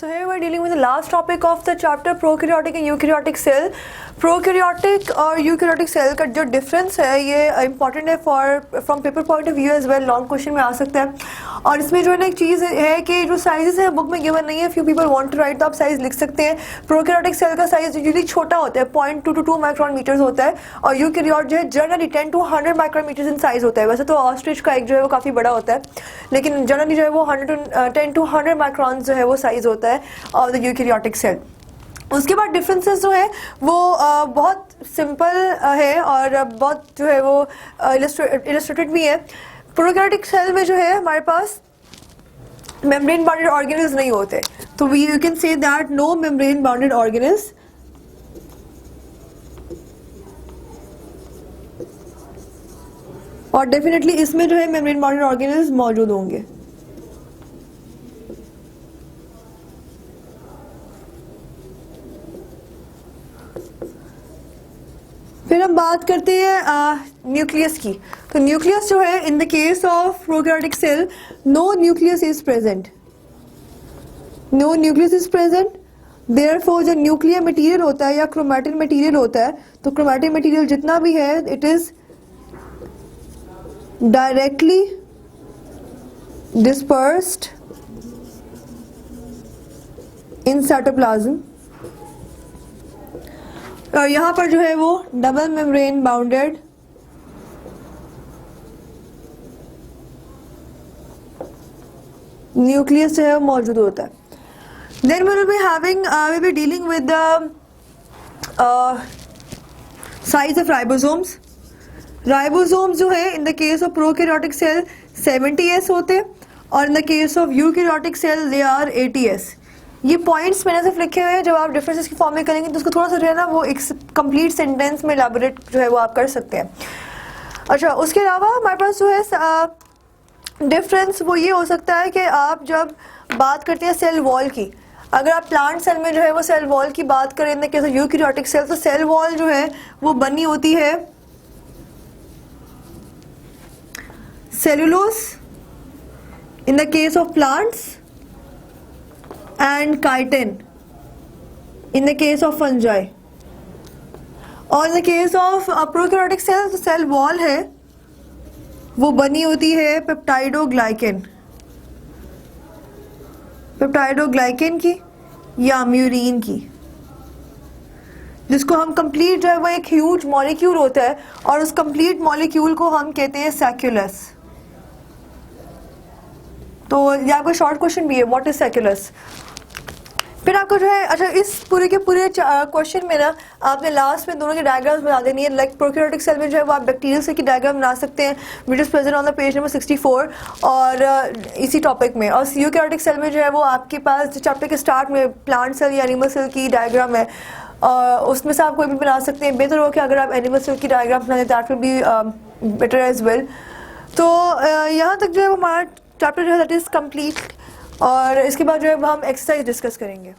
So here we are dealing with the last topic of the chapter prokaryotic and eukaryotic cell. Prokaryotic और eukaryotic cell का जो difference है ये important है for from paper point of view as well, long question में आ सकता है। और इसमें जो है ना एक चीज़ है कि जो साइजेस है बुक में गिवन नहीं है, few people want to write तो आप साइज लिख सकते हैं। प्रोकैरियोटिक सेल का साइज यूजुअली छोटा होता है, 0.2 to 2 माइक्रोन मीटर्स होता है, और यूकैरियोट जो है generally 10 to 100 micron metres in size होता है। वैसे तो ऑस्ट्रिच का एक जो है वो काफ़ी बड़ा होता है, लेकिन जनरली जो है वो 10 to 100 माइक्रोन जो है वो साइज होता है ऑफ द यूकैरियोटिक सेल। उसके बाद डिफरेंसेस जो है वो बहुत सिंपल है और बहुत जो है वो इलस्ट्रेटेड भी है। प्रोकैरियोटिक सेल में जो है हमारे पास मेम्ब्रेन बाउंडेड ऑर्गेनेल्स नहीं होते, तो you can say that no membrane bounded organelles. और डेफिनेटली इसमें जो है मेम्ब्रेन बाउंडेड ऑर्गेनेल्स मौजूद होंगे। फिर हम बात करते हैं न्यूक्लियस की। तो न्यूक्लियस जो है in the case of prokaryotic cell no nucleus is present, no nucleus is present. Therefore जो न्यूक्लियर मटेरियल होता है या क्रोमैटिन मटेरियल होता है, तो क्रोमैटिन मटेरियल जितना भी है it is directly dispersed in cytoplasm. और यहाँ पर जो है वो डबल मेम्ब्रेन बाउंडेड न्यूक्लियस जो है वो मौजूद होता है। Then we will be dealing with the size of ribosomes. Ribosomes जो है in the case of prokaryotic cell 70s होते हैं, और in the case of eukaryotic cell they are 80s। ये पॉइंट्स मैंने सिर्फ लिखे हुए हैं, जब आप डिफरेंसेस की फॉर्म में करेंगे तो उसको थोड़ा सा जो है ना वो एक कंप्लीट सेंटेंस में एलैबोरेट जो है वो आप कर सकते हैं। अच्छा, उसके अलावा हमारे पास जो है डिफरेंस वो ये हो सकता है कि आप जब बात करते हैं सेल वॉल की, अगर आप प्लांट सेल में जो है वो सेल वॉल की बात करें in the case of eukaryotic cell, तो सेल वॉल जो है वो बनी होती है cellulose in the case of plants and chitin in the case of fungi, और in the case of prokaryotic cells cell wall है वो बनी होती है पेप्टाइडोग्लाइकेन, पेप्टाइडोग्लाइकेन की या म्यूरिन की, जिसको हम कंप्लीट जो है वो एक ह्यूज मॉलिक्यूल होता है, और उस कंप्लीट मॉलिक्यूल को हम कहते हैं सैक्यूलस। तो ये आपका शॉर्ट क्वेश्चन भी है, व्हाट इज सैक्यूलस। फिर आपको जो है अच्छा इस पूरे के पूरे क्वेश्चन में ना आपने लास्ट में दोनों की डायग्राम्स बना देनी है। लाइक प्रोकैरियोटिक सेल में जो है वो आप बैक्टीरियल सेल की डायग्राम बना सकते हैं which is present on the page number 64 और इसी टॉपिक में। और यूकैरियोटिक सेल में जो है वो आपके पास चैप्टर के स्टार्ट में प्लांट सेल या एनिमल सेल की डायग्राम है, उसमें से आप कोई भी बना सकते हैं। बेहतर हो कि अगर आप एनिमल सेल की डायग्राम बनाएं that will be better as well. तो यहाँ तक जो है हमारा चैप्टर जो है दैट इज़ कम्प्लीट, और इसके बाद जो है हम एक्सरसाइज डिस्कस करेंगे।